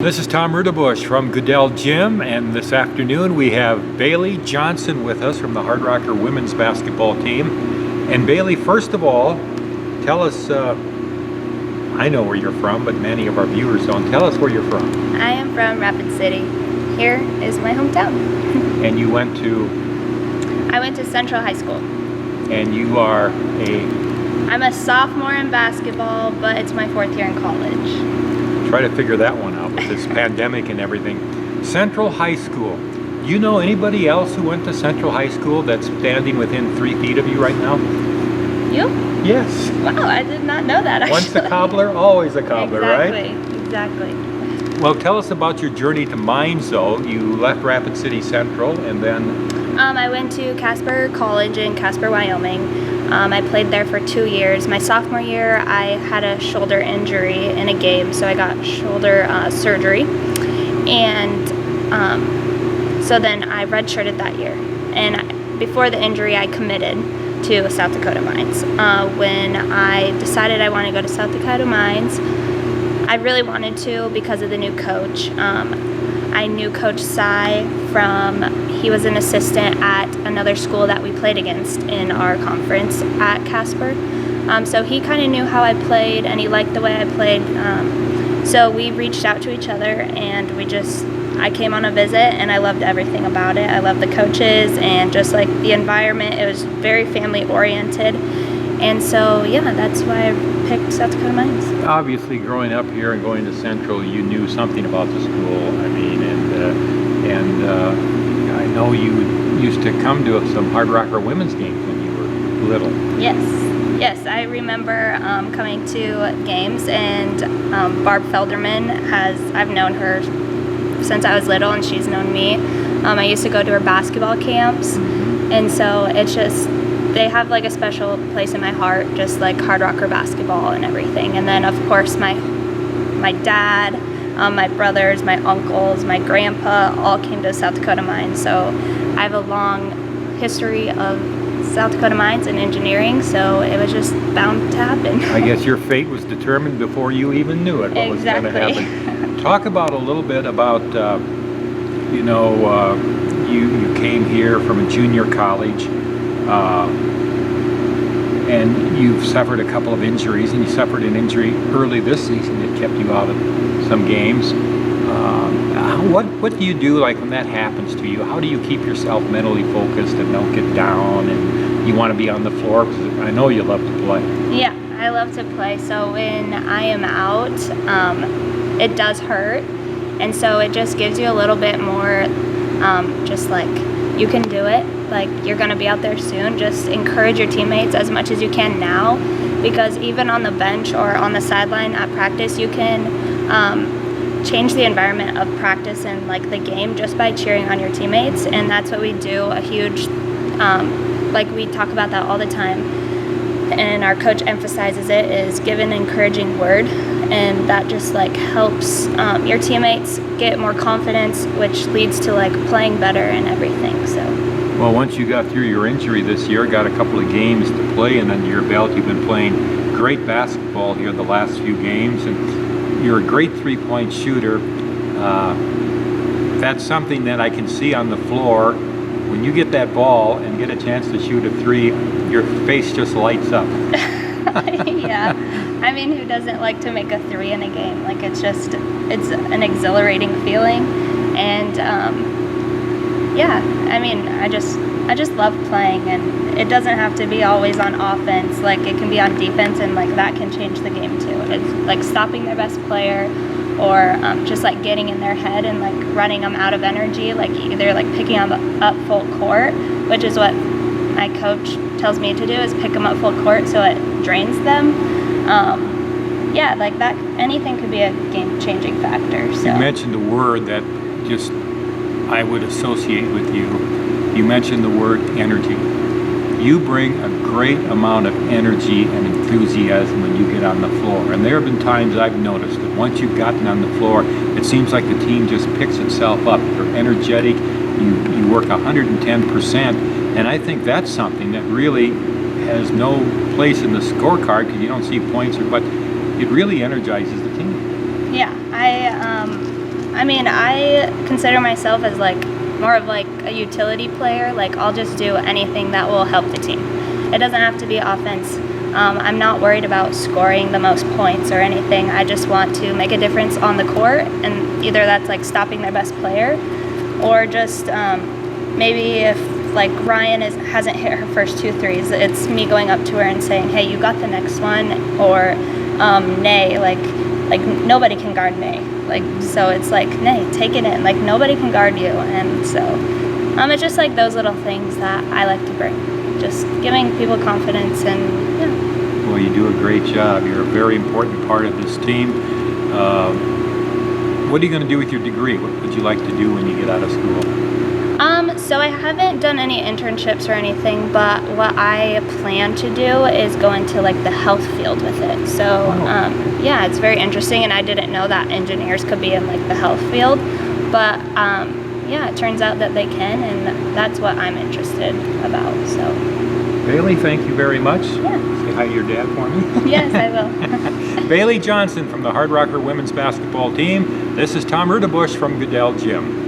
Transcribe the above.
This is Tom Rudebusch from Goodell Gym, and this afternoon we have Bailey Johnson with us from the Hard Rocker women's basketball team. And Bailey, first of all, tell us, I know where you're from, but many of our viewers don't. Tell us where you're from. I am from Rapid City. Here is my hometown. And you went to? I went to Central High School. And you are I'm a sophomore in basketball, but it's my 4th year in college. Try to figure that one out with this pandemic and everything. Central High School. You know anybody else who went to Central High School that's standing within 3 feet of you right now? You? Yes. Wow, I did not know that, actually. Once a cobbler, always a cobbler, exactly, right? Exactly. Well, tell us about your journey to Mines, though. You left Rapid City Central and then... I went to Casper College in Casper, Wyoming. I played there for 2 years. My sophomore year, I had a shoulder injury in a game, so I got shoulder surgery. And so then I redshirted that year. And before the injury, I committed to South Dakota Mines. When I decided I wanted to go to South Dakota Mines, I really wanted to because of the new coach. I knew Coach Sy he was an assistant at another school that we played against in our conference at Casper. So he kind of knew how I played and he liked the way I played. So we reached out to each other and I came on a visit and I loved everything about it. I loved the coaches and just like the environment. It was very family oriented. And so, yeah, that's why I picked South Dakota Mines. Obviously, growing up here and going to Central, you knew something about the school. I mean, and I know you used to come to some Hard Rocker women's games when you were little. Yes, I remember coming to games, and Barb Felderman I've known her since I was little, and she's known me. I used to go to her basketball camps, and so it's just, they have like a special place in my heart, just like Hard Rocker basketball and everything. And then of course my dad, my brothers, my uncles, my grandpa all came to South Dakota Mines. So I have a long history of South Dakota Mines and engineering, so it was just bound to happen. I guess your fate was determined before you even knew it, what was going to happen. Talk about a little bit about, you came here from a junior college, and you've suffered a couple of injuries, and you suffered an injury early this season that kept you out of some games. What do you do like when that happens to you? How do you keep yourself mentally focused and don't get down and you want to be on the floor? Because I know you love to play. Yeah, I love to play. So when I am out, it does hurt. And so it just gives you a little bit more, just like, you can do it. Like, you're going to be out there soon. Just encourage your teammates as much as you can now, because even on the bench or on the sideline at practice, you can change the environment of practice and like the game just by cheering on your teammates. And that's what we do. A huge, like we talk about that all the time, and our coach emphasizes it, is give an encouraging word, and that just like helps your teammates get more confidence, which leads to like playing better and everything. So well, once you got through your injury this year, got a couple of games to play and under your belt, you've been playing great basketball here the last few games, and you're a great three-point shooter. That's something that I can see on the floor. When you get that ball and get a chance to shoot a three, your face just lights up. Yeah, I mean, who doesn't like to make a three in a game? Like, it's an exhilarating feeling. And yeah, I mean, I just love playing, and it doesn't have to be always on offense. Like, it can be on defense, and like that can change the game too. It's like stopping their best player, or just like getting in their head and like running them out of energy. Like either like picking them up full court, which is what my coach tells me to do, is pick them up full court so it drains them. Yeah, like that, anything could be a game-changing factor. So. You mentioned a word that just I would associate with you. You mentioned the word energy. You bring a great amount of energy and enthusiasm when you get on the floor. And there have been times I've noticed that once you've gotten on the floor, it seems like the team just picks itself up. You're energetic, you work 110%, and I think that's something that really has no place in the scorecard, because you don't see points, but it really energizes the team. Yeah, mean, I consider myself as like more of like a utility player. Like I'll just do anything that will help the team. It doesn't have to be offense. I'm not worried about scoring the most points or anything. I just want to make a difference on the court, and either that's like stopping their best player, or just maybe if like Ryan hasn't hit her first 2 threes, it's me going up to her and saying, "Hey, you got the next one," or "Nay, like nobody can guard Nay." Like so, it's like, "Nay, take it in." Like nobody can guard you, and so it's just like those little things that I like to bring, just giving people confidence and yeah. Well, you do a great job. You're a very important part of this team. What are you going to do with your degree? What would you like to do when you get out of school? So I haven't done any internships or anything, but what I plan to do is go into like the health field with it. So yeah, it's very interesting, and I didn't know that engineers could be in like the health field, but yeah, it turns out that they can, and that's what I'm interested about. So Bailey, thank you very much. Yeah. Say hi to your dad for me. Yes, I will. Bailey Johnson from the Hard Rocker women's basketball team. This is Tom Rudebusch from Goodell Gym.